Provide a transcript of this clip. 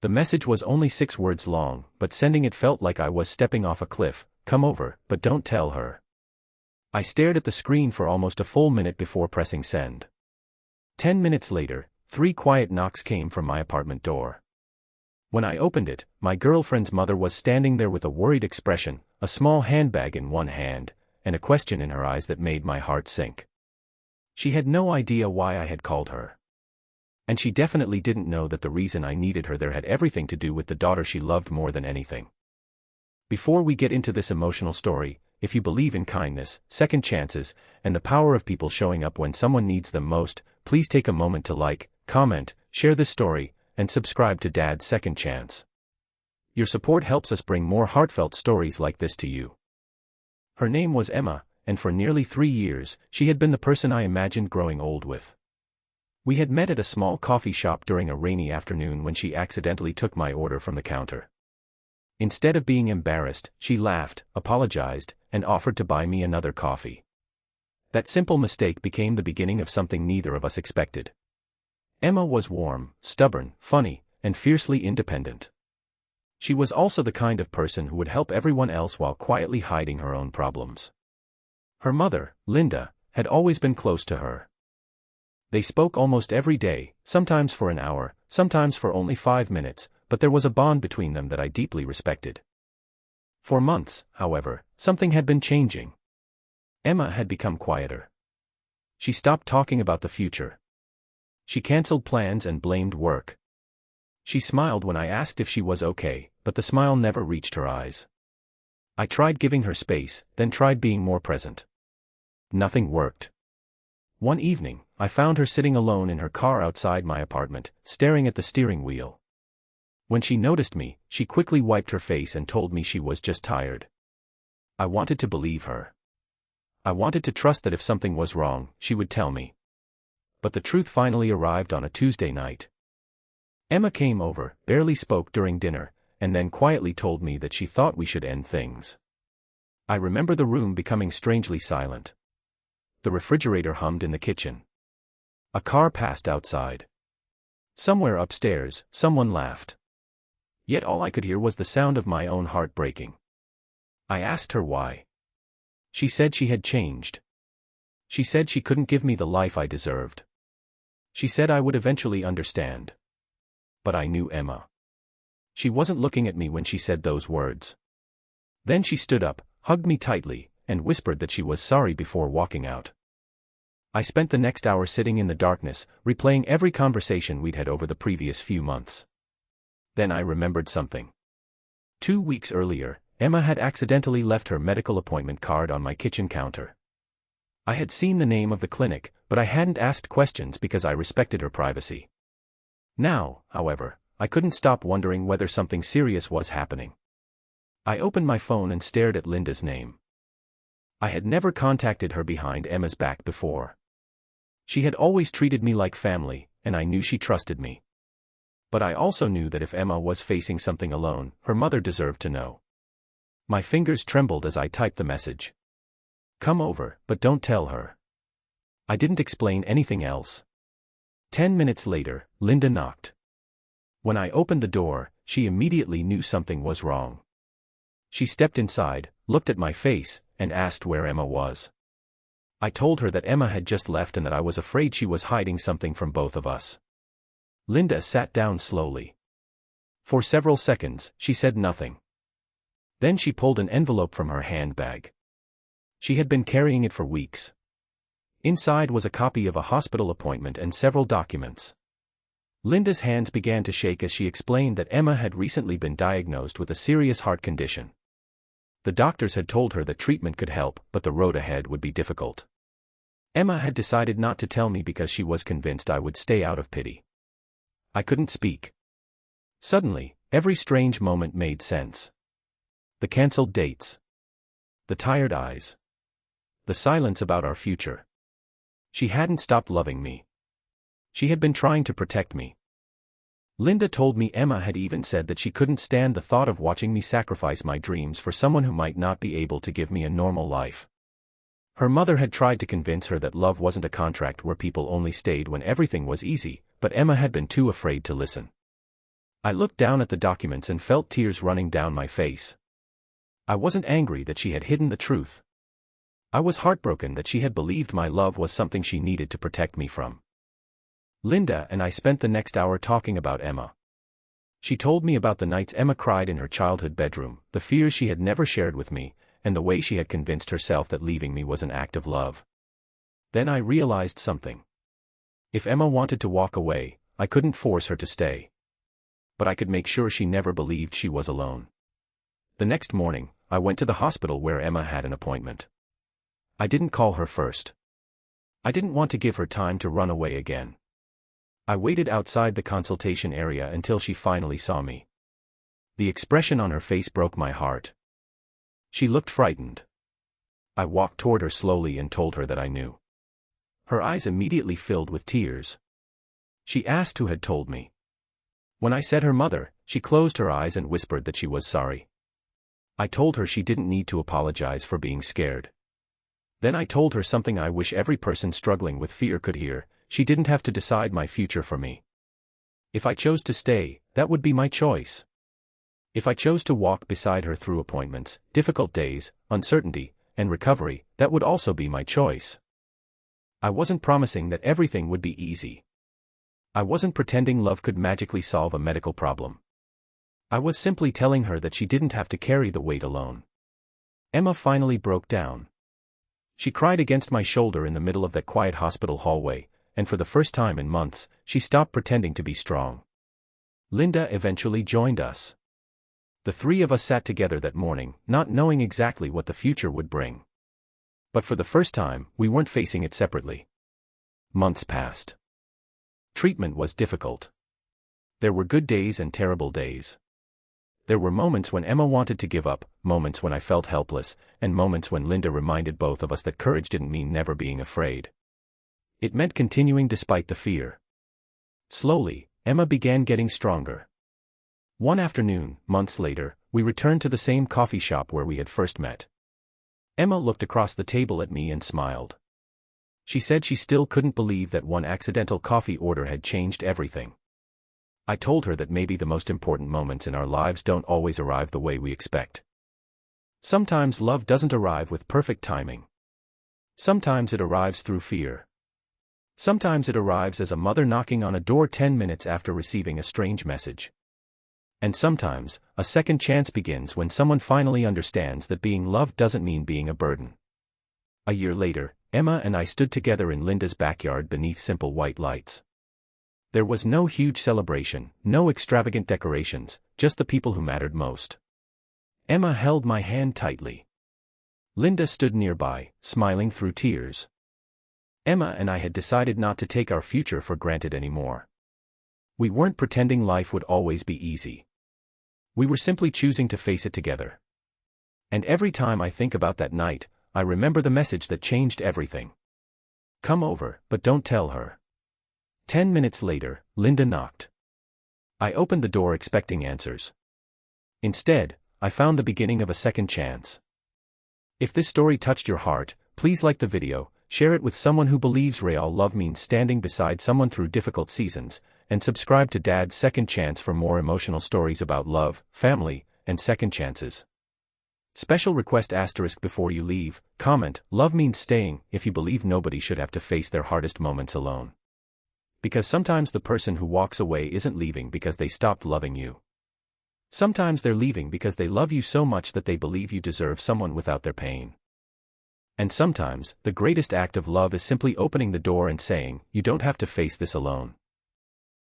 The message was only 6 words long, but sending it felt like I was stepping off a cliff. Come over, but don't tell her. I stared at the screen for almost a full minute before pressing send. 10 minutes later, 3 quiet knocks came from my apartment door. When I opened it, my girlfriend's mother was standing there with a worried expression, a small handbag in one hand, and a question in her eyes that made my heart sink. She had no idea why I had called her. And she definitely didn't know that the reason I needed her there had everything to do with the daughter she loved more than anything. Before we get into this emotional story, if you believe in kindness, second chances, and the power of people showing up when someone needs them most, please take a moment to like, comment, share this story, and subscribe to Dad's Second Chance. Your support helps us bring more heartfelt stories like this to you. Her name was Emma, and for nearly 3 years, she had been the person I imagined growing old with. We had met at a small coffee shop during a rainy afternoon when she accidentally took my order from the counter. Instead of being embarrassed, she laughed, apologized, and offered to buy me another coffee. That simple mistake became the beginning of something neither of us expected. Emma was warm, stubborn, funny, and fiercely independent. She was also the kind of person who would help everyone else while quietly hiding her own problems. Her mother, Linda, had always been close to her. They spoke almost every day, sometimes for an hour, sometimes for only 5 minutes, but there was a bond between them that I deeply respected. For months, however, something had been changing. Emma had become quieter. She stopped talking about the future. She canceled plans and blamed work. She smiled when I asked if she was okay, but the smile never reached her eyes. I tried giving her space, then tried being more present. Nothing worked. One evening, I found her sitting alone in her car outside my apartment, staring at the steering wheel. When she noticed me, she quickly wiped her face and told me she was just tired. I wanted to believe her. I wanted to trust that if something was wrong, she would tell me. But the truth finally arrived on a Tuesday night. Emma came over, barely spoke during dinner, and then quietly told me that she thought we should end things. I remember the room becoming strangely silent. The refrigerator hummed in the kitchen. A car passed outside. Somewhere upstairs, someone laughed. Yet all I could hear was the sound of my own heart breaking. I asked her why. She said she had changed. She said she couldn't give me the life I deserved. She said I would eventually understand. But I knew Emma. She wasn't looking at me when she said those words. Then she stood up, hugged me tightly, and whispered that she was sorry before walking out. I spent the next hour sitting in the darkness, replaying every conversation we'd had over the previous few months. Then I remembered something. 2 weeks earlier, Emma had accidentally left her medical appointment card on my kitchen counter. I had seen the name of the clinic, but I hadn't asked questions because I respected her privacy. Now, however, I couldn't stop wondering whether something serious was happening. I opened my phone and stared at Linda's name. I had never contacted her behind Emma's back before. She had always treated me like family, and I knew she trusted me. But I also knew that if Emma was facing something alone, her mother deserved to know. My fingers trembled as I typed the message. Come over, but don't tell her. I didn't explain anything else. 10 minutes later, Linda knocked. When I opened the door, she immediately knew something was wrong. She stepped inside, looked at my face, and asked where Emma was. I told her that Emma had just left and that I was afraid she was hiding something from both of us. Linda sat down slowly. For several seconds, she said nothing. Then she pulled an envelope from her handbag. She had been carrying it for weeks. Inside was a copy of a hospital appointment and several documents. Linda's hands began to shake as she explained that Emma had recently been diagnosed with a serious heart condition. The doctors had told her that treatment could help, but the road ahead would be difficult. Emma had decided not to tell me because she was convinced I would stay out of pity. I couldn't speak. Suddenly, every strange moment made sense. The cancelled dates. The tired eyes. The silence about our future. She hadn't stopped loving me. She had been trying to protect me. Linda told me Emma had even said that she couldn't stand the thought of watching me sacrifice my dreams for someone who might not be able to give me a normal life. Her mother had tried to convince her that love wasn't a contract where people only stayed when everything was easy, but Emma had been too afraid to listen. I looked down at the documents and felt tears running down my face. I wasn't angry that she had hidden the truth. I was heartbroken that she had believed my love was something she needed to protect me from. Linda and I spent the next hour talking about Emma. She told me about the nights Emma cried in her childhood bedroom, the fears she had never shared with me, and the way she had convinced herself that leaving me was an act of love. Then I realized something. If Emma wanted to walk away, I couldn't force her to stay. But I could make sure she never believed she was alone. The next morning, I went to the hospital where Emma had an appointment. I didn't call her first. I didn't want to give her time to run away again. I waited outside the consultation area until she finally saw me. The expression on her face broke my heart. She looked frightened. I walked toward her slowly and told her that I knew. Her eyes immediately filled with tears. She asked who had told me. When I said her mother, she closed her eyes and whispered that she was sorry. I told her she didn't need to apologize for being scared. Then I told her something I wish every person struggling with fear could hear: she didn't have to decide my future for me. If I chose to stay, that would be my choice. If I chose to walk beside her through appointments, difficult days, uncertainty, and recovery, that would also be my choice. I wasn't promising that everything would be easy. I wasn't pretending love could magically solve a medical problem. I was simply telling her that she didn't have to carry the weight alone. Emma finally broke down. She cried against my shoulder in the middle of that quiet hospital hallway, and for the first time in months, she stopped pretending to be strong. Linda eventually joined us. The three of us sat together that morning, not knowing exactly what the future would bring. But for the first time, we weren't facing it separately. Months passed. Treatment was difficult. There were good days and terrible days. There were moments when Emma wanted to give up, moments when I felt helpless, and moments when Linda reminded both of us that courage didn't mean never being afraid. It meant continuing despite the fear. Slowly, Emma began getting stronger. One afternoon, months later, we returned to the same coffee shop where we had first met. Emma looked across the table at me and smiled. She said she still couldn't believe that one accidental coffee order had changed everything. I told her that maybe the most important moments in our lives don't always arrive the way we expect. Sometimes love doesn't arrive with perfect timing. Sometimes it arrives through fear. Sometimes it arrives as a mother knocking on a door 10 minutes after receiving a strange message. And sometimes, a second chance begins when someone finally understands that being loved doesn't mean being a burden. A year later, Emma and I stood together in Linda's backyard beneath simple white lights. There was no huge celebration, no extravagant decorations, just the people who mattered most. Emma held my hand tightly. Linda stood nearby, smiling through tears. Emma and I had decided not to take our future for granted anymore. We weren't pretending life would always be easy. We were simply choosing to face it together. And every time I think about that night, I remember the message that changed everything. Come over, but don't tell her. 10 minutes later, Linda knocked. I opened the door expecting answers. Instead, I found the beginning of a second chance. If this story touched your heart, please like the video, share it with someone who believes real love means standing beside someone through difficult seasons, and subscribe to Dad's Second Chance for more emotional stories about love, family, and second chances. Special request * before you leave, comment, love means staying, if you believe nobody should have to face their hardest moments alone. Because sometimes the person who walks away isn't leaving because they stopped loving you. Sometimes they're leaving because they love you so much that they believe you deserve someone without their pain. And sometimes, the greatest act of love is simply opening the door and saying, you don't have to face this alone.